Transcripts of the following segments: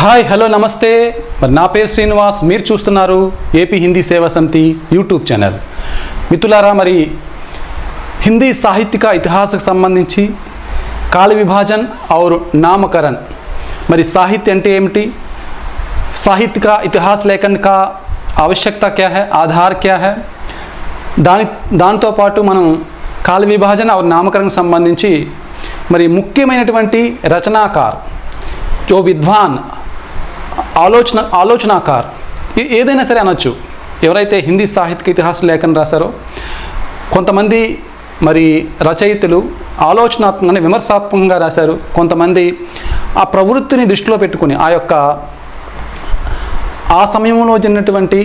Hi hello నమస్తే మరి నా పేరు శ్రీనివాస్ మీరు చూస్తున్నారు ఏపీ హిందీ సేవా సమితి యూట్యూబ్ ఛానల్ మిత్రులారా మరి హిందీ సాహిత్య ఇతిహాసకు సంబంధించి काल विभाजन और नामकरण మరి సాహిత్య అంటే ఏమిటి साहित्य का इतिहास लेखन का आवश्यकता क्या है आधार क्या है దానితో పాటు మనం కాల విభాజన और नामकरण సంబంధించి మరి ముఖ్యమైనటువంటి రచనాకార్ जो విద్వాన్ ఆలోచనాకార్ ఏదైనా సరే అనొచ్చు ఎవరైతే హిందీ సాహిత్య ఇతిహాస లేఖన రాశారో కొంతమంది మరి రచయితలు ఆలోచనాత్మకంగా విమర్శాత్మకంగా రాశారు కొంతమంది ఆ ప్రవృత్తిని దృష్టిలో పెట్టుకొని ఆ సమయంలో జరిగినటువంటి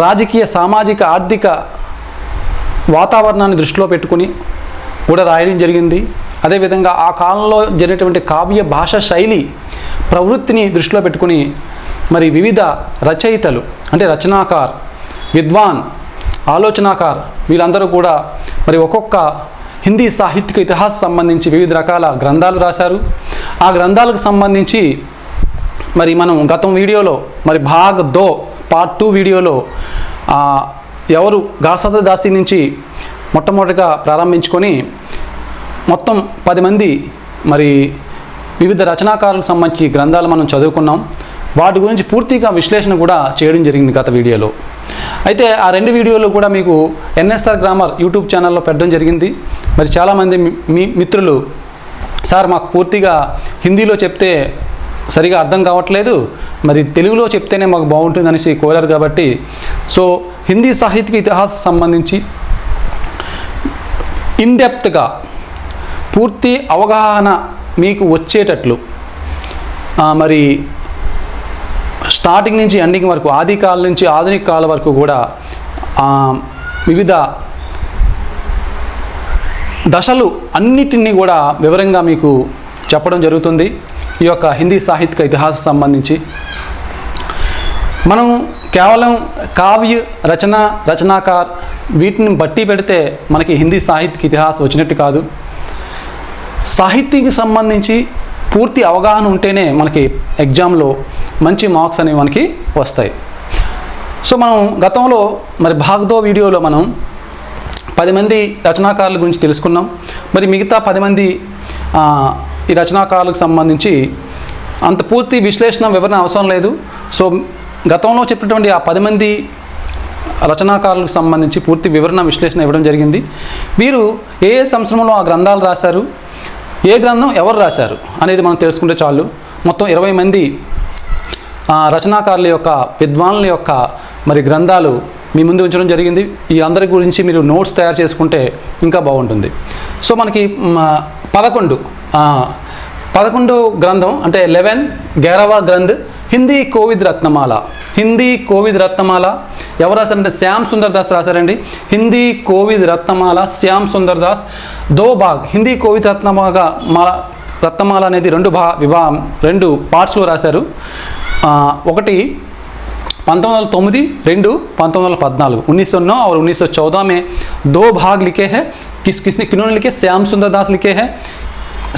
రాజకీయ సామాజిక ఆర్థిక వాతావరణాన్ని దృష్టిలో పెట్టుకొని కూడా రాయడం జరిగింది అదేవిధంగా ఆ కాలంలో జరిగినటువంటి కావ్య భాషా శైలి ప్రవృత్తిని దృష్టిలో పెట్టుకొని మరి వివిధ రచయితలు అంటే రచనాకార్ విద్వాన్ ఆలోచనాకార్ వీళ్ళందరూ కూడా మరి ఒక్కొక్క హిందీ సాహిత్య ఇతిహాస సంబంధించి వివిధ రకాల గ్రంథాలు రాశారు ఆ గ్రంథాలకు సంబంధించి మరి మనం గతం వీడియోలో మరి భాగ్ 2 పార్ట్ 2 వీడియోలో ఎవరు గాసదాసి నుంచి మొట్టమొదటిగా ప్రారంభించుకొని మొత్తం 10 మంది మరి వివిధ రచనాకారులకు సంబంధించి గ్రంథాలు మనం చదువుకున్నాం వాటి గురించి పూర్తిగా విశ్లేషణ కూడా చేయడం జరిగింది గత వీడియోలో అయితే ఆ రెండు వీడియోలు కూడా మీకు ఎన్ఎస్ఆర్ గ్రామర్ యూట్యూబ్ ఛానల్లో పెట్టడం జరిగింది మరి చాలామంది మీ మిత్రులు సార్ మాకు పూర్తిగా హిందీలో చెప్తే సరిగా అర్థం కావట్లేదు మరి తెలుగులో చెప్తేనే మాకు బాగుంటుంది అనేసి కోరారు కాబట్టి సో హిందీ సాహిత్య ఇతిహాసం సంబంధించి ఇన్డెప్త్గా పూర్తి అవగాహన మీకు వచ్చేటట్లు మరి స్టార్టింగ్ నుంచి ఎండింగ్ వరకు ఆది కాలం నుంచి ఆధునిక కాలం వరకు కూడా వివిధ దశలు అన్నిటినీ కూడా వివరంగా మీకు చెప్పడం జరుగుతుంది ఈ యొక్క హిందీ సాహిత్య ఇతిహాసం సంబంధించి మనం కేవలం కావ్య రచనాకార్ వీటిని బట్టి పెడితే మనకి హిందీ సాహిత్య ఇతిహాసం వచ్చినట్టు కాదు సాహిత్యానికి సంబంధించి పూర్తి అవగాహన ఉంటేనే మనకి ఎగ్జామ్లో మంచి మార్క్స్ అనేవి మనకి వస్తాయి సో మనం గతంలో మరి భాగ్ 2 వీడియోలో మనం 10 మంది రచనాకారుల గురించి తెలుసుకున్నాం మరి మిగతా 10 మంది ఈ రచనాకారులకు సంబంధించి అంత పూర్తి విశ్లేషణ వివరణ అవసరం లేదు సో గతంలో చెప్పినటువంటి ఆ 10 మంది రచనాకారులకు సంబంధించి పూర్తి వివరణ విశ్లేషణ ఇవ్వడం జరిగింది వీరు ఏ సంవత్సరంలో ఆ గ్రంథాలు రాశారు ఏ గ్రంథం ఎవరు రాశారు అనేది మనం తెలుసుకుంటే చాలు మొత్తం 20 మంది రచనాకారుల యొక్క విద్వానుల యొక్క మరి గ్రంథాలు మీ ముందు ఉంచడం జరిగింది ఈ అందరి గురించి మీరు నోట్స్ తయారు చేసుకుంటే ఇంకా బాగుంటుంది సో మనకి 11 గ్రంథం అంటే 11వ గ్రంథ్ హిందీ కోవిద్ రత్నమాల ఎవరు రాశారంటే శ్యామ్ సుందర్ దాస్ రాశారండి హిందీ కోవిద్ రత్నమాల శ్యామ్ సుందర్ దాస్ 2 భాగ్ హిందీ కోవిద్ రత్నమాల అనేది 2 పార్ట్స్లో రాశారు ఒకటి 1909 2 1914 1909 और 1914 में 2 भाग लिखे हैं किन्होंने लिखे श्याम सुंदर दास लिखे हैं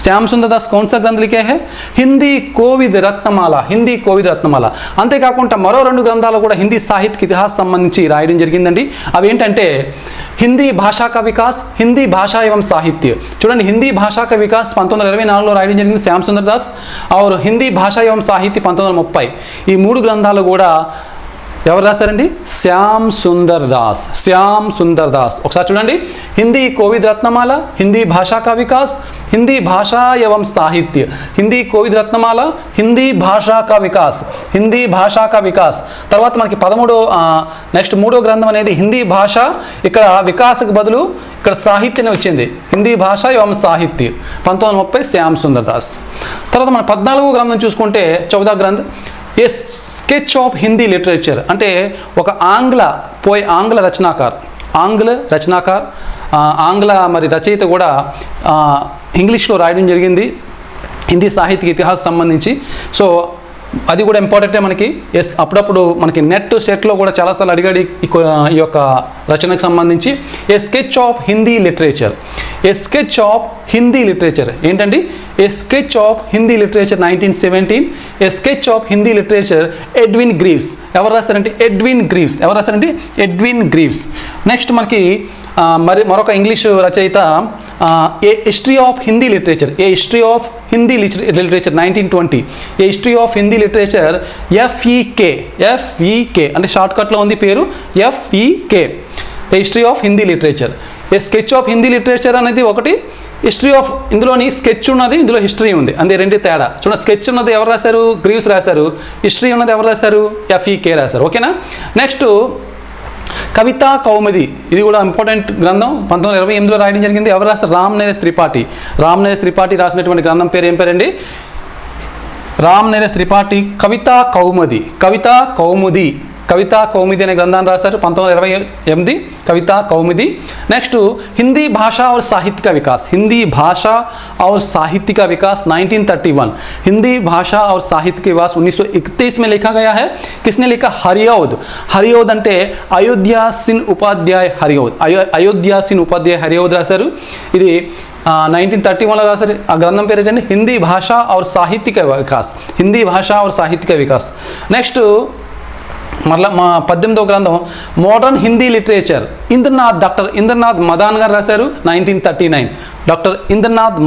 श्याम सुंदर दास कौन सा ग्रंथ लिखे हैं హిందీ కోవిద్ రత్నమాల అంతేకాకుండా మరో 2 గ్రంథాలు కూడా హిందీ సాహిత్య ఇతిహాసం సంబంధించి రాయడం జరిగిందండి అవి ఏంటంటే హిందీ భాషా కా వికాస్ హిందీ భాషా ఏవం సాహిత్య చూడండి హిందీ భాషా కా వికాస్ 1924లో రాయడం జరిగింది శ్యామ్ సుందర్ దాస్ और హిందీ భాషా ఏవం సాహిత్య 1930 ఈ 3 గ్రంథాలు కూడా ఎవరు రాశారండి శ్యామ్ సుందర్ దాస్ ఒకసారి చూడండి హిందీ కోవిద్ రత్నమాల హిందీ భాషా కా వికాస్ హిందీ భాషా ఏవం సాహిత్య హిందీ కోవిద్ రత్నమాల హిందీ భాషా కా వికాస్ తర్వాత మనకి 13 నెక్స్ట్ 3వ గ్రంథం అనేది హిందీ భాష ఇక్కడ వికాసకు బదులు ఇక్కడ సాహిత్యనే వచ్చింది హిందీ భాష ఏవం సాహిత్య 1930 శ్యామ్ సుందర్ దాస్ తర్వాత మన 14వ గ్రంథం చూసుకుంటే 14 గ్రంథ్ ఏ స్కెచ్ ఆఫ్ హిందీ లిటరేచర్ అంటే ఒక ఆంగ్ల రచనాకార్ ఆంగ్ల మరి రచయిత కూడా ఇంగ్లీష్లో రాయడం జరిగింది హిందీ సాహిత్య ఇతిహాసం సంబంధించి సో అది కూడా ఇంపార్టెంటే మనకి. అప్పుడప్పుడు మనకి నెట్ సెట్లో కూడా చాలాసార్లు అడిగాడు ఈ యొక్క రచనకు సంబంధించి. A sketch of Hindi literature, a sketch of Hindi literature ఏంటండి? A sketch of Hindi literature 1917. A sketch of Hindi literature Edwin Greaves. ఎవరు రాశారంటే ఎడ్విన్ గ్రీవ్స్. ఎవరు రాశారంటే ఎడ్విన్ గ్రీవ్స్. నెక్స్ట్ మనకి మరొక ఇంగ్లీషు రచయిత a history of Hindi literature, a history of Hindi literature 1920. A history of Hindi literature FEK. FEK అంటే షార్ట్కట్లో ఉంది పేరు ఎఫ్ఈకే. A history of Hindi literature. A sketch of Hindi literature అనేది ఒకటి, హిస్టరీ ఆఫ్ ఇందులోని స్కెచ్ ఉన్నది, ఇందులో హిస్టరీ ఉంది, అంతే రెండు తేడా. చూడండి, స్కెచ్ ఉన్నది ఎవరు రాశారు? గ్రీవ్స్ రాశారు. హిస్టరీ ఉన్నది ఎవరు రాశారు? ఎఫ్ఈకే రాశారు. ఓకేనా. నెక్స్ట్ కవితా కౌముది. ఇది కూడా ఇంపార్టెంట్ గ్రంథం, 1928లో రాయడం జరిగింది. ఎవరు రాస్తారు? రామ్నరేష్ త్రిపాఠి. రామ్నరేష్ త్రిపాఠి రాసినటువంటి గ్రంథం పేరు ఏం పేరండి? రామ్నరేష్ త్రిపాఠి కవితా కౌముది. కవితా కౌముది, కవితా కౌముది అనే గ్రంథాన్ని రాశారు 1928. కవితా కౌముది. నెక్స్ట్ हिंदी भाषा और साहित्य का विकास. हिंदी भाषा और साहित्य का विकास 1931. हिंदी भाषा और साहित्य के विकास 1931 में लिखा गया है. किसने लिखा? हरिऔध. हरिऔध అంటే అయోధ్య సిన్ ఉపాధ్యాయ హరిऔध. అయోధ్య సిన్ ఉపాధ్యాయ హరిऔध రాశారు. ఇది 1931లో రాశారు. ఆ గ్రంథం పేరు ఏంటంటే హిందీ భాష और साहित्य का विकास. हिंदी भाषा और साहित्य का विकास. నెక్స్ట్ మరలా మా 18వ గ్రంథం modern Hindi literature. Indranath, doctor Indranath Madan గారు రాశారు 1939. Doctor Indranath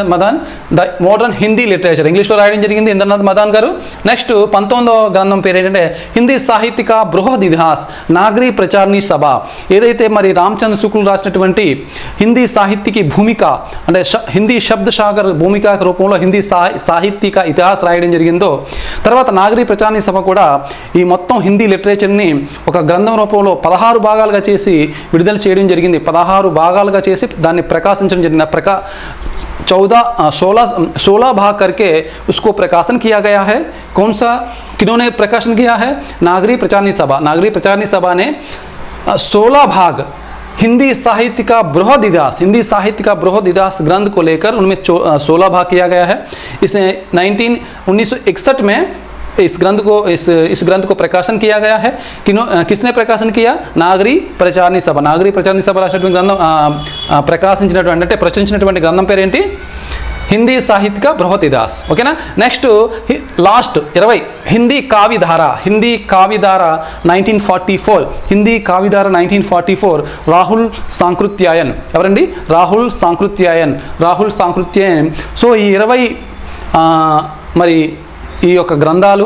Madan the modern Hindi literature ఇంగ్లీష్లో రాయడం జరిగింది ఇంద్రనాథ్ మదాన్ గారు. నెక్స్ట్ 19వ గ్రంథం పేరు ఏంటంటే హిందీ సాహిత్యక బృహద్ ఇతిహాస్ నాగరీ ప్రచారణి సభ. ఏదైతే మరి రామచంద్ర శుక్లు రాసినటువంటి హిందీ సాహిత్యకి భూమిక అంటే హిందీ శబ్ద సాగర్ భూమిక రూపంలో హిందీ సాహిత్యక ఇతిహాస్ రాయడం జరిగిందో, తర్వాత నాగరీ ప్రచారణి సభ కూడా ఈ మొత్తం హిందీ లిటరేచర్ని ఒక గ్రంథం రూపంలో 16 భాగాలుగా చేసి విడుదల చేయడం జరిగింది. 16 భాగాలుగా చేసి దాన్ని ప్రకాశించడం జరిగింది. 16 भाग करके उसको प्रकाशन किया गया है. कौन सा, किन्होंने प्रकाशन किया है? नागरी प्रचारणी सभा. नागरी प्रचारणी सभा ने 16 भाग हिंदी साहित्य का बृहद इतिहास, हिंदी साहित्य का बृहद इतिहास ग्रंथ को लेकर उनमें 16 भाग किया गया है. इसे 1961 में इस ग्रंथ को प्रकाशन किया गया है. किसने प्रकाशन किया? नागरी प्रचारणी सभ. नागरी प्रचारणी सभ రాసినటువంటి గ్రంథం ప్రకాశించినటువంటి అంటే ప్రచురించినటువంటి గ్రంథం పేరు ఏంటి? హిందీ సాహిత్యక బృహత్ ఇతిహాస్. ఓకేనా. Next last 20 Hindi Kavyadhara. హిందీ కావ్యధార 1944. హిందీ కావ్యధార 1944 రాహుల్ సాంకృత్యాయన్. ఎవరండి? రాహుల్ సాంకృత్యాయన్. సో ఈ 20 మరి ఈ యొక్క గ్రంథాలు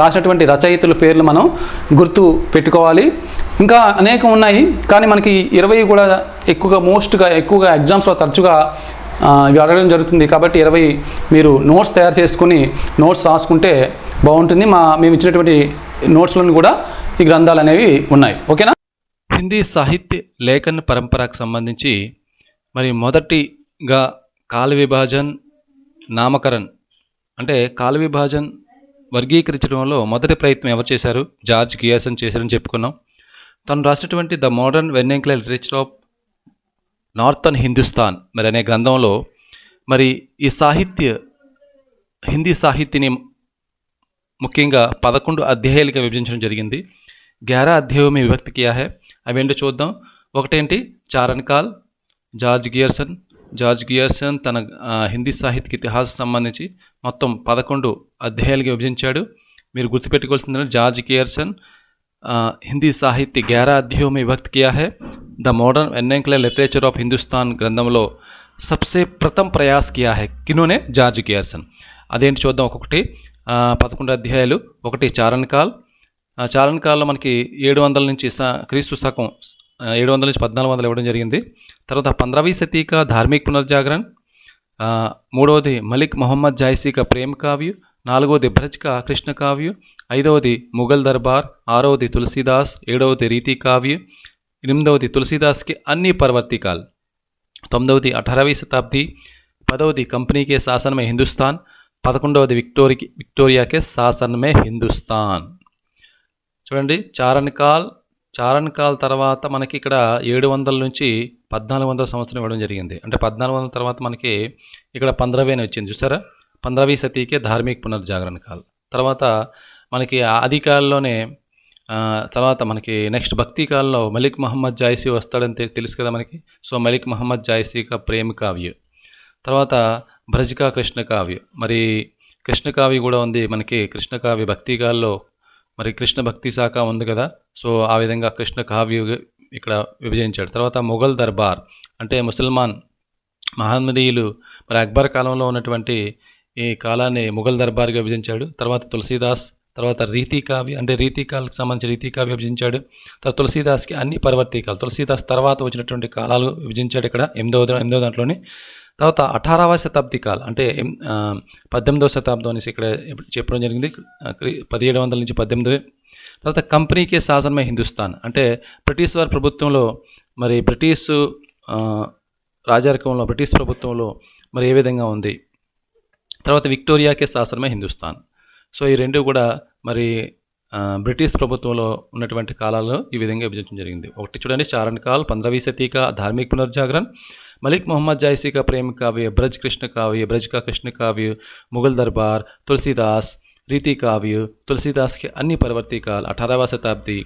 రాసినటువంటి రచయితల పేర్లు మనం గుర్తు పెట్టుకోవాలి. ఇంకా అనేకం ఉన్నాయి, కానీ మనకి 20 కూడా ఎక్కువగా ఎగ్జామ్స్లో తరచుగా ఇవి అడగడం జరుగుతుంది. కాబట్టి 20 మీరు నోట్స్ తయారు చేసుకుని నోట్స్ రాసుకుంటే బాగుంటుంది. మేము ఇచ్చినటువంటి నోట్స్లను కూడా ఈ గ్రంథాలు అనేవి ఉన్నాయి. ఓకేనా. హిందీ సాహిత్య లేఖన పరంపరకు సంబంధించి మరి మొదటిగా కాల విభాజన్ నామకరణ్ అంటే కాల విభాజన్ వర్గీకరించడంలో మొదటి ప్రయత్నం ఎవరు చేశారు? జార్జ్ గియర్సన్ చేశారని చెప్పుకున్నాం. తను రాసినటువంటి the modern vernacular literature of northern Hindustan మరి అనే గ్రంథంలో మరి ఈ హిందీ సాహిత్యని ముఖ్యంగా 11 అధ్యాయాలుగా విభజించడం జరిగింది. 11 అధ్యాయం में विभक्त किया है. అవేంటో చూద్దాం. ఒకటేంటి? చారణకాల్. జార్జ్ గియర్సన్ తన హిందీ సాహిత్య ఇతిహాసం సంబంధించి మొత్తం 11 అధ్యాయాలుగా విభజించాడు. మీరు గుర్తుపెట్టుకోవాల్సింది జార్జ్ గియర్సన్ హిందీ సాహిత్య 11 అధ్యాయం में विभक्त किया है. The modern vernacular literature of Hindustan గ్రంథంలో सबसे प्रथम प्रयास किया है. किन्होंने? జార్జ్ గియర్సన్. అదేంటి చూద్దాం ఒక్కొక్కటి. 11 అధ్యాయాలు. ఒకటి చారణకాల్. చారణకాల్లో మనకి 700 నుంచి క్రీస్తు శకం 700 నుంచి 1400 ఇవ్వడం జరిగింది. తర్వాత 15वीं सदी का धार्मिक पुनर्जागरण. మూడవది మలిక్ మొహమ్మద్ జాయిసీ కా ప్రేమ కావ్య. నాలుగవది బ్రజ్ కా కృష్ణ కావ్య. ఐదవది ముఘల్ దర్బార్. ఆరవది తులసీదాస్. ఏడవది రీతి కావ్య. ఎనిమిదవది తులసీదాస్కి అన్ని పర్వర్తికాల్. 9వది 18वीं शताब्दी. 10వది కంపెనీ కే శాసన్ మే హిందుస్థాన్. 11వది విక్టోరియా కే శాసన్ మే హిందుస్థాన్. చూడండి, చారణకాల్ తర్వాత మనకి ఇక్కడ 700 నుంచి 1400 సంవత్సరం ఇవ్వడం జరిగింది. అంటే 1400 తర్వాత మనకి ఇక్కడ 15 వచ్చింది. చూసారా, 15वीं सदी के धार्मिक పునర్జాగరణ కాల్. తర్వాత మనకి ఆది కాలంలోనే తర్వాత మనకి నెక్స్ట్ భక్తి కాలంలో మలిక్ మొహమ్మద్ జాయిసీ వస్తాడని తెలుసు కదా మనకి. సో మలిక్ మొహమ్మద్ జాయిసీ కా ప్రేమ కావ్య. తర్వాత బ్రజ్ కా కృష్ణ కావ్య. మరి కృష్ణ కావ్య కూడా ఉంది మనకి. కృష్ణ కావ్య భక్తి కాలంలో మరి కృష్ణ భక్తి శాఖ ఉంది కదా. సో ఆ విధంగా కృష్ణ కావ్య ఇక్కడ విభజించాడు. తర్వాత మొఘల్ దర్బార్ అంటే ముసల్మాన్ మహమ్మదీయులు మరి అక్బర్ కాలంలో ఉన్నటువంటి ఈ కాలాన్ని మొఘల్ దర్బార్గా విభజించాడు. తర్వాత తులసీదాస్, తర్వాత రీతి కావ్య అంటే రీతి కాలకు సంబంధించి రీతి కావ్య విభజించాడు. తర్వాత తులసీదాస్కి అన్ని పరవర్తీకాలు, తులసీదాస్ తర్వాత వచ్చినటువంటి కాలాలు విభజించాడు ఇక్కడ ఎనిమిదో దాంట్లోని. తర్వాత 18వ శతాబ్ది కాలం అంటే 18వ శతాబ్దం అనేసి ఇక్కడ చెప్పడం జరిగింది. 1700 నుంచి 18. తర్వాత కంపెనీకే శాసనమే హిందుస్థాన్ అంటే బ్రిటిష్ వారి ప్రభుత్వంలో మరి బ్రిటిష్ రాజరికంలో బ్రిటిష్ ప్రభుత్వంలో మరి ఏ విధంగా ఉంది. తర్వాత విక్టోరియాకే శాసనమే హిందుస్థాన్. సో ఈ రెండు కూడా మరి బ్రిటిష్ ప్రభుత్వంలో ఉన్నటువంటి కాలాల్లో ఈ విధంగా విభజించడం జరిగింది. ఒకటి చూడండి చారణ్ కాల్, 15वीं सदी का धार्मिक पुनर्जागरण, मलिक मोहम्मद जायसी का प्रेम काव्य, ब्रज कृष्ण काव्य, ब्रज का कृष्ण काव्य, मुगल दरबार, तुलसीदास, रीति काव्य, तुलसीदास के अन्य परवर्ती काल, 18వ శతాబ్ది,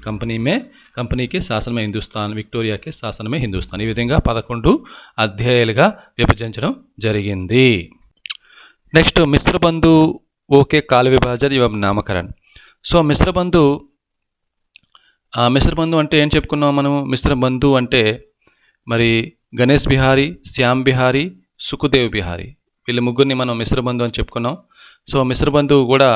కంపెనీ के శాసన में హిందుస్థాన్, విక్టోరియా के శాసన में హిందుస్థాన్. ఈ విధంగా 11 అధ్యాయాలుగా విభజించడం జరిగింది. నెక్స్ట్ మిశ్ర బంధు ఓకే కాల విభాజన ఇవం నామకరణ్. సో మిశ్ర బంధు అంటే ఏం చెప్పుకున్నాం మనం. మిశ్ర బంధు అంటే మరి గణేష్ బిహారీ, శ్యామ్ బిహారీ, సుఖదేవ్ బిహారీ వీళ్ళ ముగ్గురిని మనం మిశ్ర బంధు అని చెప్పుకున్నాం. సో మిశ్ర బంధు కూడా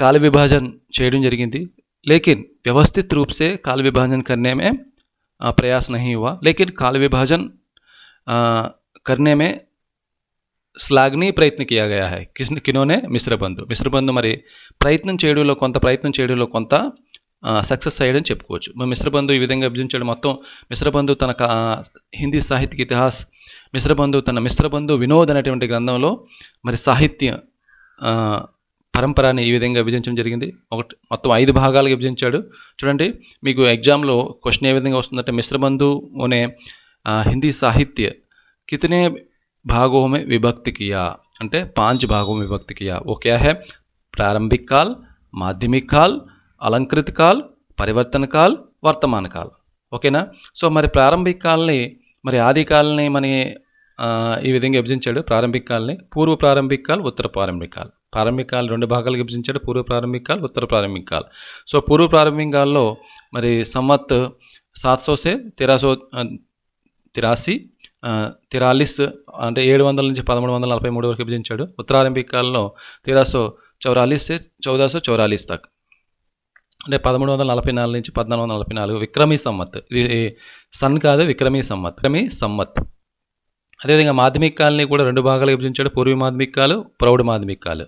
काल विभाजन చేయడం జరిగింది. लेकिन व्यवस्थित रूप से काल विभाजन करने में प्रयास नहीं हुआ. लेकिन काल विभाजन करने में श्लाघनीय प्रयत्न किया गया है. किन्होंने మిశ్ర బంధు మరి ప్రయత్నం చేయడంలో కొంత సక్సెస్ అయ్యడం చెప్పుకోవచ్చు. మిశ్ర బంధు ఈ విధంగా విభజించడం మొత్తం మిశ్ర బంధు తన హిందీ సాహిత్య ఇతిహాస్ మిశ్ర బంధు వినోద్ అనేటువంటి గ్రంథంలో మరి సాహిత్య పరంపరని ఈ విధంగా విభజించడం జరిగింది. మొత్తం 5 భాగాలుగా విభజించాడు. చూడండి మీకు ఎగ్జామ్లో క్వశ్చన్ ఏ విధంగా వస్తుందంటే మిశ్ర బంధు అనే హిందీ సాహిత్య कितने भागों में विभक्त किया అంటే 5 भागों में विभक्त किया. वो क्या है? प्रारंभिक काल, माध्यमिक काल, अलंकृत काल, परिवर्तन काल, वर्तमान काल. ఓకేనా. సో మరి ప్రారంభిక కాల్ని మరి ఆది కాల్ని మన ఈ విధంగా విభజించాడు. ప్రారంభిక కాల్ని పూర్వ ప్రారంభిక కాల్, ఉత్తర ప్రారంభిక కాల్. ప్రారంభిక కాల్ 2 భాగాలుగా విభజించాడు. పూర్వ ప్రారంభిక కాల్, ఉత్తర ప్రారంభిక కాల్. సో పూర్వ ప్రారంభిక కాల్లో మరి సంవత్ 700 से 1383 అంటే 700 నుంచి 1343 వరకు విభజించాడు. ఉత్తరారంభిక కాలంలో 1344 से 1444 तक అంటే 1344 నుంచి 1444 విక్రమీ సంవత్. ఇది సన్ కాదు, విక్రమీ సంవత్. అదేవిధంగా మాధ్యమిక కాల్ని కూడా 2 భాగాలుగా విభజించాడు. పూర్వ మాధ్యమిక కాలు, ప్రౌఢ మాధ్యమిక కాలు.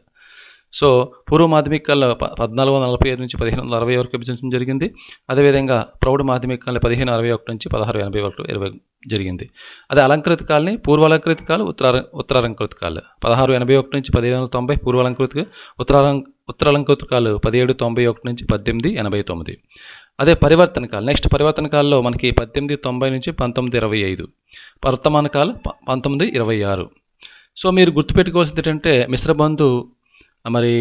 సో పూర్వ మాధ్యమిక కాలంలో 1445 నుంచి 1560 వరకు విభజించడం జరిగింది. అదేవిధంగా ప్రౌఢ మాధ్యమిక కాలంలో 1561 నుంచి 1680 వరకు జరిగింది. అదే అలంకృత కాల్ని పూర్వ అలంకృత కాలు, ఉత్తరాలంకృత కాలు 1681 నుంచి 1590 పూర్వ అలంకృత, ఉత్తరాలంకృత కాలు 1791 నుంచి 1889. అదే పరివర్తన కాలం. నెక్స్ట్ పరివర్తన కాలంలో మనకి 1890 నుంచి 1925, వర్తమాన కాలం 1926. సో మీరు గుర్తుపెట్టుకోవాల్సింది ఏంటంటే మిశ్ర బంధు మరి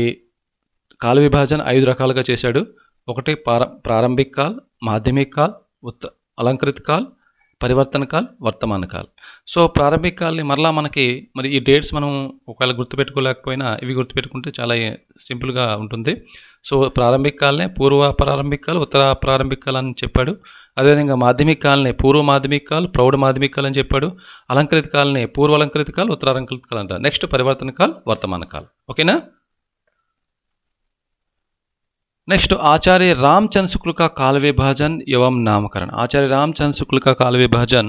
కాల విభాజన 5 రకాలుగా చేశాడు. ఒకటి ప్రారంభిక కాల్, మాధ్యమిక కాల్, అలంకృత కాల్, పరివర్తన కాల్, వర్తమాన కాల్. సో ప్రారంభిక కాల్ని మరలా మనకి మరి ఈ డేట్స్ మనం ఒకవేళ గుర్తుపెట్టుకోలేకపోయినా ఇవి గుర్తుపెట్టుకుంటే చాలా సింపుల్గా ఉంటుంది. సో ప్రారంభిక కాల్నే పూర్వ ప్రారంభిక కాల్, ఉత్తర ప్రారంభిక కాల్ అని చెప్పాడు. అదేవిధంగా మాధ్యమిక కాల్ని పూర్వ మాధ్యమిక కాల్, ప్రౌఢ మాధ్యమిక కాల్ అని చెప్పాడు. అలంకృత కాల్ని పూర్వ అలంకృత కాల్, ఉత్తరాలంకృత కాల్ అంటారు. నెక్స్ట్ పరివర్తన కాల్, వర్తమాన కాల్. ఓకేనా. नेक्स्ट आचार्य रामचंद्र शुक्ल का काल विभाजन एवं नामकरण. आचार्य रामचंद्र शुक्ल का काल विभाजन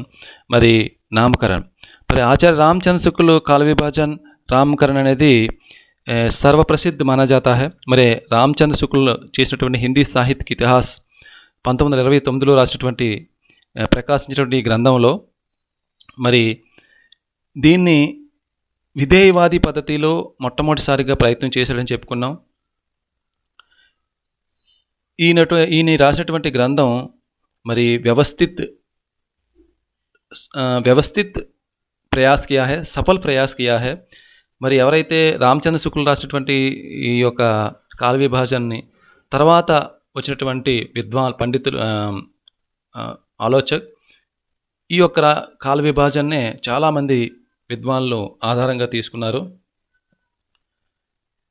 మరి నామకరణం. మరి ఆచార్య రామచంద్ర శుక్ల కాల విభాజన్ నామకరణం అనేది సర్వప్రసిద్ధ మానా జాతా హై. మరి రామచంద్ర శుక్ల చేసినటువంటి హిందీ సాహిత్య ఇతిహాస్ 1929లో రాసినటువంటి ప్రకాశించినటువంటి ఈ గ్రంథంలో మరి దీన్ని విధేయవాది పద్ధతిలో మొట్టమొదటిసారిగా ప్రయత్నం చేశాడని చెప్పుకున్నాం. ఈయన రాసినటువంటి గ్రంథం మరి వ్యవస్థిత్ ప్రయాస్ కియా హై, సఫల్ ప్రయాస్ కియా హై. మరి ఎవరైతే రామచంద్ర శుక్లు రాసినటువంటి ఈ యొక్క కాల విభాజనని తర్వాత వచ్చినటువంటి పండితులు ఆలోచక్ ఈ యొక్క కాల విభాజన్నే చాలామంది విద్వాన్లు ఆధారంగా తీసుకున్నారు.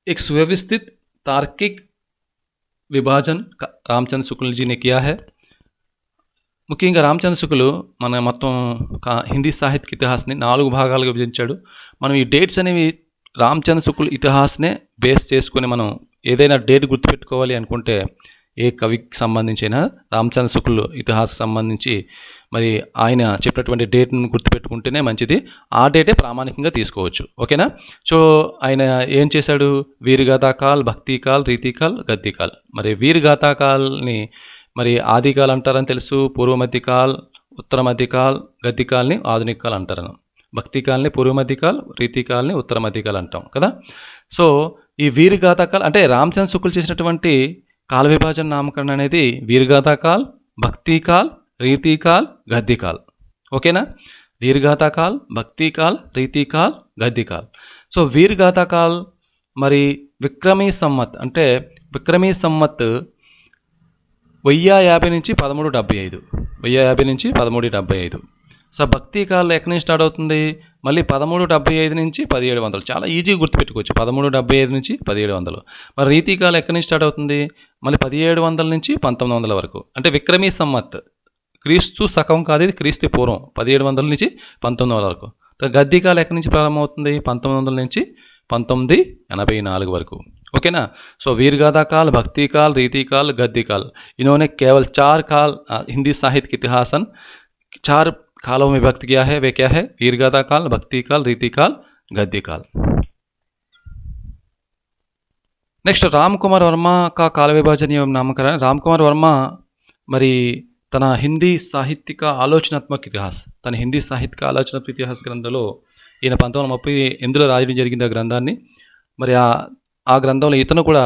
एक सुव्यवस्थित तार्किक విభాజన్ రామచంద్ర శుక్ల్ జీని కియా హై. ముఖ్యంగా రామచంద్ర శుక్లు మన మొత్తం హిందీ సాహిత్య ఇతిహాస్ని 4 భాగాలుగా విభజించాడు. మనం ఈ డేట్స్ అనేవి రామచంద్ర శుక్ల్ ఇతిహాస్నే బేస్ చేసుకుని మనం ఏదైనా డేట్ గుర్తుపెట్టుకోవాలి అనుకుంటే ఏ కవికి సంబంధించిన రామచంద్ర శుక్ల్ ఇతిహాస్ సంబంధించి మరి ఆయన చెప్పినటువంటి డేట్ను గుర్తుపెట్టుకుంటేనే మంచిది. ఆ డేటే ప్రామాణికంగా తీసుకోవచ్చు. ఓకేనా? సో ఆయన ఏం చేశాడు? వీరగాథాకాల్, భక్తికాల్, రీతికాల్, గద్దికాల్. మరి వీరగాథాకాల్ని మరి ఆదికాల్ అంటారని తెలుసు, పూర్వ మధ్యకాల్, ఉత్తర మధ్యకాల్, గద్దికాల్ని ఆధునిక కాల్ అంటారు. భక్తికాల్ని పూర్వ మధ్యకాల్, రీతికాల్ని ఉత్తర మధ్యకాల్ అంటాం కదా. సో ఈ వీరగాథాకాల్ అంటే రామచంద్ర శుక్ల్ చేసినటువంటి కాల విభాజన నామకరణ అనేది వీరగాథాకాల్, భక్తికాల్, రీతికాల్, గద్దికాల్. ఓకేనా? వీరగాథాకాల్, భక్తికాల్, రీతికాల్, గద్దికాల్. సో వీరగాథాకాల్ మరి విక్రమీ సమ్మత్ అంటే విక్రమీ సమ్మత్ 1050 నుంచి 1375. 1050 నుంచి 1375. సో భక్తికాల్ ఎక్కడి నుంచి స్టార్ట్ అవుతుంది? మళ్ళీ 1375 నుంచి 1700. చాలా ఈజీగా గుర్తుపెట్టుకోవచ్చు. 1375 నుంచి 1700. మరి రీతికాల్ ఎక్కడి నుంచి స్టార్ట్ అవుతుంది? మళ్ళీ 1700 నుంచి 1900 వరకు. అంటే విక్రమీ సమ్మత్ క్రీస్తు శకం కాదు, ఇది క్రీస్తు పూర్వం 1700 నుంచి 1900 వరకు. గద్దికాల్ ఎక్కడి నుంచి ప్రారంభమవుతుంది? 1900 నుంచి 1984 వరకు. ओके ना. सो वीरगाथा काल, भक्ति काल, रीति काल, गद्दी काल, इन्होंने केवल 4 काल हिंदी साहित्य के इतिहासन 4 कालों में व्यक्त किया है. वे क्या है? वीरगाथा काल, भक्ति काल, रीति काल, गद्दी काल. नेक्स्ट राम कुमार वर्मा का काल विभाजन एवं नामकरण. राम कुमार वर्मा మరి తన హిందీ సాహిత్యక ఆలోచనాత్మక ఇతిహాస్, తన హిందీ సాహిత్యక ఆలోచనాత్మక ఇతిహాస్ గ్రంథంలో ఈయన 1938లో రాయడం జరిగింది ఆ గ్రంథాన్ని. మరి ఆ గ్రంథంలో ఇతను కూడా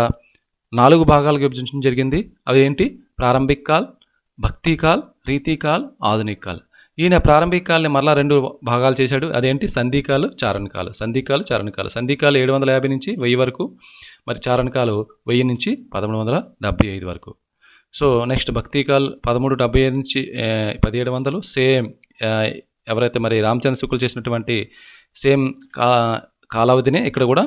4 భాగాలుగా విభజించడం జరిగింది. అవి ఏంటి? ప్రారంభిక కాల్, భక్తి కాల్, రీతి కాల్, ఆధునిక కాల్. ఈయన ప్రారంభిక కాల్ని మరలా 2 భాగాలు చేశాడు. అదేంటి? సంధికాలు, చారణకాలు. సంధికాలు, చారణకాలు. సంధికాలు 750 నుంచి 1000 వరకు, మరి చారణకాలు 1000 నుంచి 1375 వరకు. సో నెక్స్ట్ భక్తికాల్ 1375 నుంచి 1700. సేమ్ ఎవరైతే మరి రామచంద్ర శుక్ల్ చేసినటువంటి సేమ్ కాలావధినే ఇక్కడ కూడా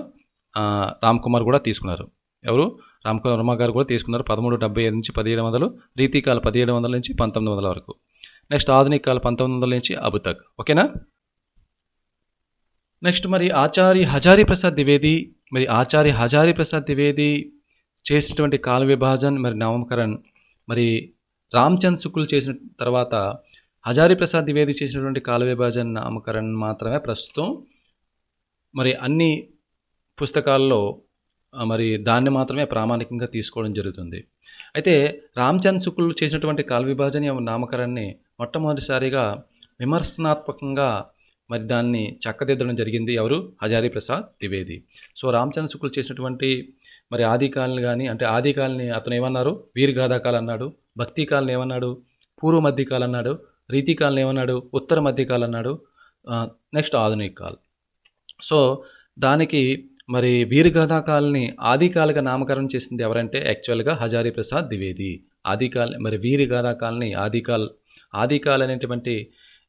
రామ్ కుమార్ కూడా తీసుకున్నారు. ఎవరు? రామ్ కుమార్ వర్మ గారు కూడా తీసుకున్నారు. 1375 నుంచి 1700. రీతికాల్ 1700 నుంచి 1900 వరకు. నెక్స్ట్ ఆధునిక కాల్ 1900 నుంచి అబ్ తక్. ఓకేనా. నెక్స్ట్ మరి ఆచార్య హజారీ ప్రసాద్ ద్వివేది, మరి ఆచార్య హజారీ ప్రసాద్ ద్వివేది చేసినటువంటి కాల విభాజన్ మరి నామకరణ్ మరి రామచంద్ర శుక్ల్ చేసిన తర్వాత హజారీ ప్రసాద్ ద్వివేది చేసినటువంటి కాల విభాజన్ నామకరణ్ మాత్రమే ప్రస్తుతం మరి అన్ని పుస్తకాల్లో మరి దాన్ని మాత్రమే ప్రామాణికంగా తీసుకోవడం జరుగుతుంది. అయితే రామచంద్ర శుక్ల్ చేసినటువంటి కాల విభాజన నామకరణాన్ని మొట్టమొదటిసారిగా విమర్శనాత్మకంగా మరి దాన్ని చక్కదిద్దడం జరిగింది. ఎవరు? హజారీ ప్రసాద్ ద్వివేది. సో రామచంద్ర శుక్ల్ చేసినటువంటి మరి ఆదికాల్ని కానీ, అంటే ఆదికాల్ని అతను ఏమన్నారు? వీరగాథాకాల్ అన్నాడు. భక్తికాల్ని ఏమన్నాడు? పూర్వ మధ్యకాల్ అన్నాడు. రీతికాల్ని ఏమన్నాడు? ఉత్తర మధ్యకాల్ అన్నాడు. నెక్స్ట్ ఆధునిక కాల్. సో దానికి మరి వీరగాథాకాల్ని ఆదికాలుగా నామకరణం చేసింది ఎవరంటే యాక్చువల్గా హజారీ ప్రసాద్ ద్వివేది. ఆదికాల్ మరి వీరగాథాకాల్ని ఆదికాల్ అనేటువంటి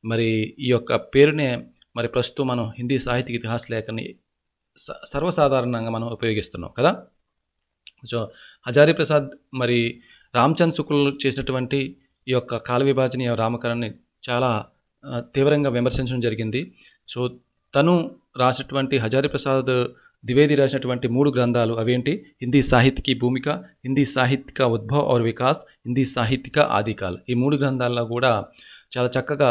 మరి ఈ యొక్క పేరునే మరి ప్రస్తుతం మనం హిందీ సాహిత్య ఇతిహాస లేఖని సర్వసాధారణంగా మనం ఉపయోగిస్తున్నాం కదా. సో హజారీ ప్రసాద్ మరి రామచంద్ర శుక్ల్ చేసినటువంటి ఈ యొక్క కాల విభాజన నామకరణాన్ని చాలా తీవ్రంగా విమర్శించడం జరిగింది. సో తను రాసినటువంటి హజారీ ప్రసాద్ ద్వివేది రాసినటువంటి 3 గ్రంథాలు అవేంటి? హిందీ సాహిత్య की भूमिका, హిందీ సాహిత్య का उद्भव और विकास, హిందీ సాహిత్య का आदिकाल. ఈ 3 గ్రంథాల్లో కూడా చాలా చక్కగా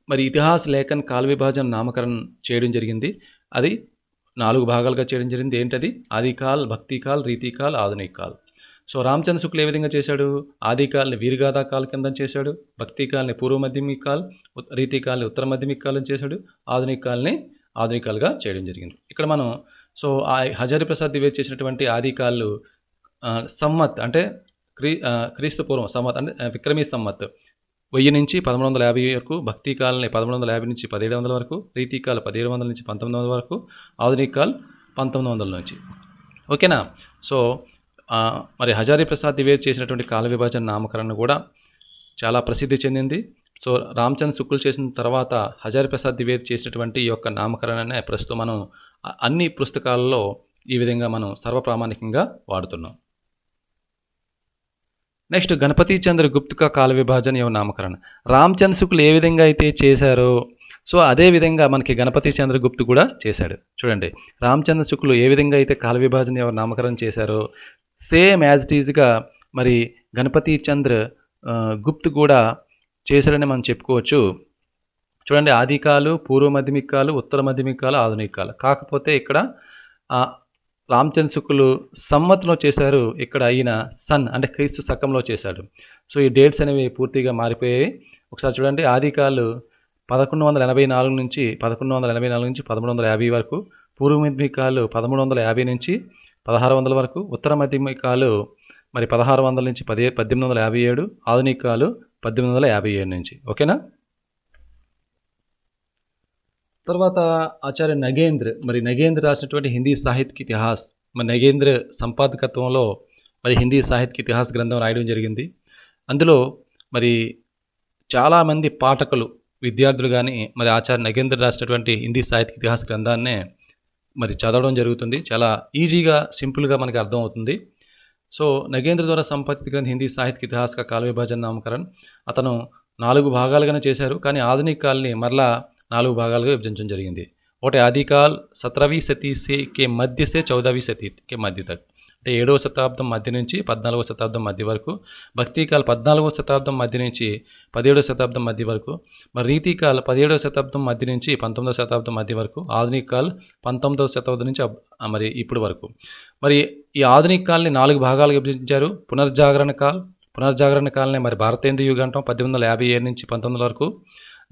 మరి ఇతిహాస లేఖన్ కాల విభాజన నామకరణం చేయడం జరిగింది. అది 4 భాగాలుగా చేయడం జరిగింది. ఏంటది? ఆదికాల్, భక్తికాల్, రీతికాల్, ఆధునిక కాల్. సో రామచంద్ర శుక్ల్ ఏ విధంగా చేశాడు? ఆదికాల్ని వీరగాథాకాల్ కింద చేశాడు. భక్తికాల్ని పూర్వ మధ్యమిక కాల్, రీతికాల్ని ఉత్తర మధ్యమిక కాల్ అని చేశాడు. ఆధునిక కాల్ని ఆధునికాలుగా చేయడం జరిగింది. ఇక్కడ మనం సో హజారీ ప్రసాద్ ద్వివేది చేసినటువంటి ఆదికాళ్ళు సమ్మత్ అంటే క్రీస్తు పూర్వం, సమ్మత్ అంటే విక్రమీ సమ్మత్ 1000 నుంచి 1150 వరకు, భక్తి కాల్ని 1150 నుంచి 1700 వరకు, రీతి కాల్ 1700 నుంచి 1900 వరకు, ఆధునిక కాల్ 1900 నుంచి. ఓకేనా. సో మరి హజారీ ప్రసాద్ ద్వివేది చేసినటువంటి కాల విభజన నామకరణ కూడా చాలా ప్రసిద్ధి చెందింది. సో రామచంద్ర శుక్ల్ చేసిన తర్వాత హజారీ ప్రసాద్ ద్వివేది చేసినటువంటి ఈ యొక్క నామకరణనే ప్రస్తుతం మనం అన్ని పుస్తకాలలో ఈ విధంగా మనం సర్వప్రామాణికంగా వాడుతున్నాం. నెక్స్ట్ గణపతి చంద్ర గుప్త కా కాల విభాజన ఏవో నామకరణ. రామచంద్ర శుక్ల్ ఏ విధంగా అయితే చేశారో సో అదే విధంగా మనకి గణపతి చంద్ర గుప్త కూడా చేశాడు. చూడండి, రామచంద్ర శుక్ల్ ఏ విధంగా అయితే కాల విభాజన ఏవో నామకరణం చేశారో సేమ్ యాజ్ ఇట్ ఈజ్గా మరి గణపతి చంద్ర గుప్త కూడా చేశాడని మనం చెప్పుకోవచ్చు. చూడండి, ఆదికాలు, పూర్వ మాధ్యమిక కాలు, ఉత్తర మాధ్యమిక కాలు, ఆధునిక కాలు. కాకపోతే ఇక్కడ రామచంద్ర శుక్ల్ సంవత్లో చేశారు, ఇక్కడ ఈయన సన్ అంటే క్రీస్తు శకంలో చేశాడు. సో ఈ డేట్స్ అనేవి పూర్తిగా మారిపోయాయి. ఒకసారి చూడండి, ఆదికాలు 1184 నుంచి 1350 వరకు, పూర్వ మాధ్యమిక కాలు 1350 నుంచి 1600 వరకు, ఉత్తర మాధ్యమిక కాలు మరి 1600 నుంచి 1857, ఆధునిక కాలు 1857 నుంచి. ఓకేనా. తర్వాత ఆచార్య నగేంద్ర రాసినటువంటి హిందీ సాహిత్య ఇతిహాస్, మరి నగేంద్ర సంపాదకత్వంలో మరి హిందీ సాహిత్య ఇతిహాస్ గ్రంథం రాయడం జరిగింది. అందులో మరి చాలామంది పాఠకులు, విద్యార్థులు కానీ మరి ఆచార్య నగేంద్ర రాసినటువంటి హిందీ సాహిత్య ఇతిహాస్ గ్రంథాన్నే మరి చదవడం జరుగుతుంది. చాలా ఈజీగా, సింపుల్గా మనకి అర్థమవుతుంది. సో నగేంద్ర ద్వారా సంపాదిత గ్రంథ హిందీ సాహిత్య ఇతిహాస్ కా కాల విభజన నామకరణ్ అతను 4 భాగాలుగానే చేశారు. కానీ ఆధునిక కాల్ని మరలా 4 భాగాలుగా విభజించడం జరిగింది. ఒకటి ఆదికాల్ 17वीं सदी से के मध्य से 14वीं सदी के मध्य तक, అంటే 7వ శతాబ్దం మధ్య నుంచి 14వ శతాబ్దం మధ్య వరకు, భక్తికాల్ 14వ శతాబ్దం మధ్య నుంచి 17వ శతాబ్దం మధ్య వరకు, మరి రీతికాల్ 17వ శతాబ్దం మధ్య నుంచి 19వ శతాబ్దం మధ్య వరకు, ఆధునిక కాల్ 19వ శతాబ్దం నుంచి మరి ఇప్పుడు వరకు. మరి ఈ ఆధునిక కాల్ని 4 భాగాలుగా విభజించారు. పునర్జాగరణ కాల్ని మరి భారతేంద్ర యుగ అంటాం, 1857 నుంచి 1900 వరకు.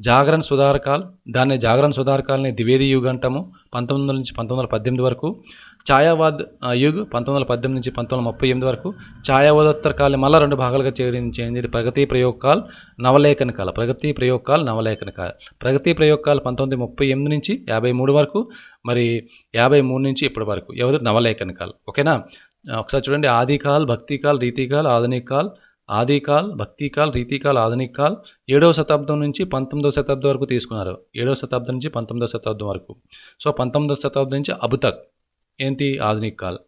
జాగరణ సుధార కాల్, దాన్ని జాగరణ సుధార కాల్ని ద్వివేది యుగ అంటాము, 1900 నుంచి 1918 వరకు. ఛాయావాద్ యుగ్ 1918 నుంచి 1938 వరకు. ఛాయావాదోత్తర కాల్ని మళ్ళీ 2 భాగాలుగా చేయండి, ప్రగతి ప్రయోగ కాల్, నవలేఖన కాల్. ప్రగతి ప్రయోగ కాల్, నవలేఖన కాల్. ప్రగతి ప్రయోగ కాల్ 1938 నుంచి 53 వరకు, మరి 53 నుంచి ఇప్పటి వరకు. ఎవరు? నవలేఖన కాల్. ఓకేనా. ఒకసారి చూడండి, ఆదికాల్, భక్తికాల్, రీతికాల్, ఆధునిక కాల్, ఆదికాల్, భక్తికాల్, రీతికాల్, ఆధునిక కాల్ 7వ శతాబ్దం నుంచి 19వ శతాబ్దం వరకు తీసుకున్నారు. 7వ శతాబ్దం నుంచి 19వ శతాబ్దం వరకు. సో 19వ శతాబ్దం నుంచి అబుతక్ ఏంటి? ఆధునిక కాల్.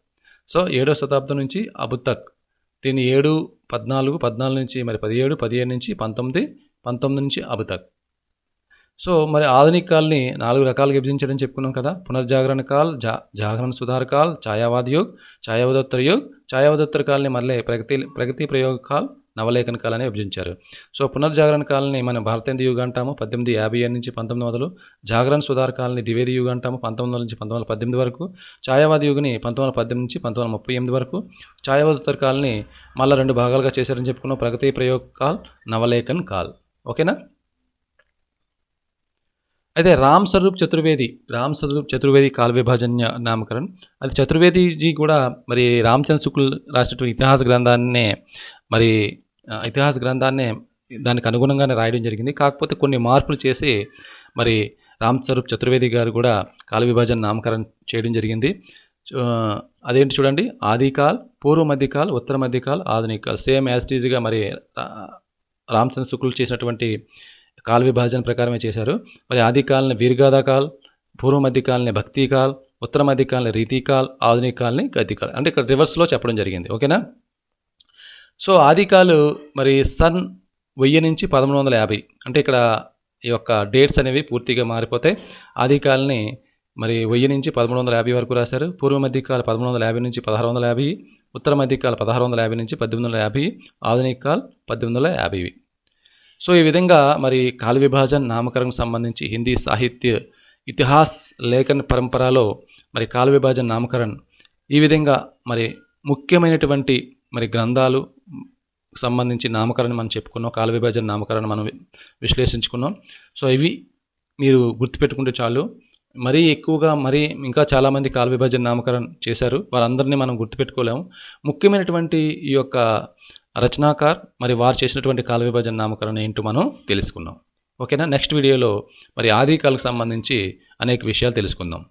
సో 7వ శతాబ్దం నుంచి అబుతక్, దీన్ని 7, 14, 14 నుంచి మరి 17, 17 నుంచి 19, 19 నుంచి అబుతక్. సో మరి ఆధునిక కాల్ని 4 రకాలుగా విభజించడం చెప్పుకున్నాం కదా. పునర్జాగరణ కాల్, జాగరణ సుధార కాల్, ఛాయావాద యుగ్, ఛాయావాదోత్తర యుగ్. ఛాయావాదోత్తర కాల్ని మళ్ళీ ప్రగతి ప్రయోగ కాల్, నవలేఖన కాల్ అని విభజించారు. సో పునర్జాగరణ కాల్ని మనం భారతేంద్ర యుగ అంటాము, 1857 నుంచి 1900. జాగరణ సుధార కాల్ని ద్వివేది యుగ అంటాము, 1900 నుంచి 1918 వరకు. ఛాయావాద యుగని 1918 నుంచి 1938 వరకు. ఛాయావాదోత్తర కాల్ని మళ్ళీ 2 భాగాలుగా చేశారని చెప్పుకున్నాం, ప్రగతి ప్రయోగ కాల్, నవలేఖన్ కాల్. ఓకేనా. అయితే రామ్ స్వరూప్ చతుర్వేది కాల విభజన నామకరణ్. అది చతుర్వేదీజీ కూడా మరి రామచంద్ర శుక్ల్ రాసినటువంటి ఇతిహాస గ్రంథాన్నే మరి ఇతిహాస గ్రంథాన్నే దానికి అనుగుణంగానే రాయడం జరిగింది. కాకపోతే కొన్ని మార్పులు చేసి మరి రామ్ స్వరూప్ చతుర్వేది గారు కూడా కాల విభజన నామకరణం చేయడం జరిగింది. అదేంటి చూడండి, ఆదికాల్, పూర్వ మధ్యకాల్, ఉత్తర మధ్యకాల్, ఆధునిక కాల్ సేమ్ యాజ్ ఇట్ ఈజ్గా మరి రామచంద్ర శుక్ల్ చేసినటువంటి కాల విభజన ప్రకారమే చేశారు. మరి ఆదికాల్ని వీర్గాథా కాల్, పూర్వ మధ్యకాల్ని భక్తి కాల్, ఉత్తర మధ్యకాల్ని రీతి కాల్, ఆధునిక కాల్ని గతి కాల్. అంటే ఇక్కడ రివర్స్లో చెప్పడం జరిగింది. ఓకేనా. సో ఆదికాలు మరి సన్ 1000 నుంచి 1150, అంటే ఇక్కడ ఈ యొక్క డేట్స్ అనేవి పూర్తిగా మారిపోతాయి. ఆదికాల్ని మరి 1000 నుంచి 1350 వరకు రాశారు. పూర్వ మధ్యకాల్ 1350 నుంచి 1650, ఉత్తర మధ్యకాల్ 1650 నుంచి 1850, ఆధునిక కాల్ 1850. సో ఈ విధంగా మరి కాల విభాజన్ నామకరణకు సంబంధించి హిందీ సాహిత్య ఇతిహాస్ లేఖన పరంపరలో మరి కాల విభాజన్ నామకరణ్ ఈ విధంగా మరి ముఖ్యమైనటువంటి మరి గ్రంథాలు సంబంధించి నామకరణం మనం చెప్పుకున్నాం, కాల విభజన నామకరణం మనం విశ్లేషించుకున్నాం. సో ఇవి మీరు గుర్తుపెట్టుకుంటే చాలు. మరీ ఎక్కువగా ఇంకా చాలామంది కాల విభజన నామకరణం చేశారు, వారందరినీ మనం గుర్తుపెట్టుకోలేము. ముఖ్యమైనటువంటి ఈ యొక్క రచనాకార్ మరి వారు చేసినటువంటి కాల విభజన నామకరణం ఏంటో మనం తెలుసుకున్నాం. ఓకేనా? నెక్స్ట్ వీడియోలో మరి ఆది కాలకు సంబంధించి అనేక విషయాలు తెలుసుకుందాం.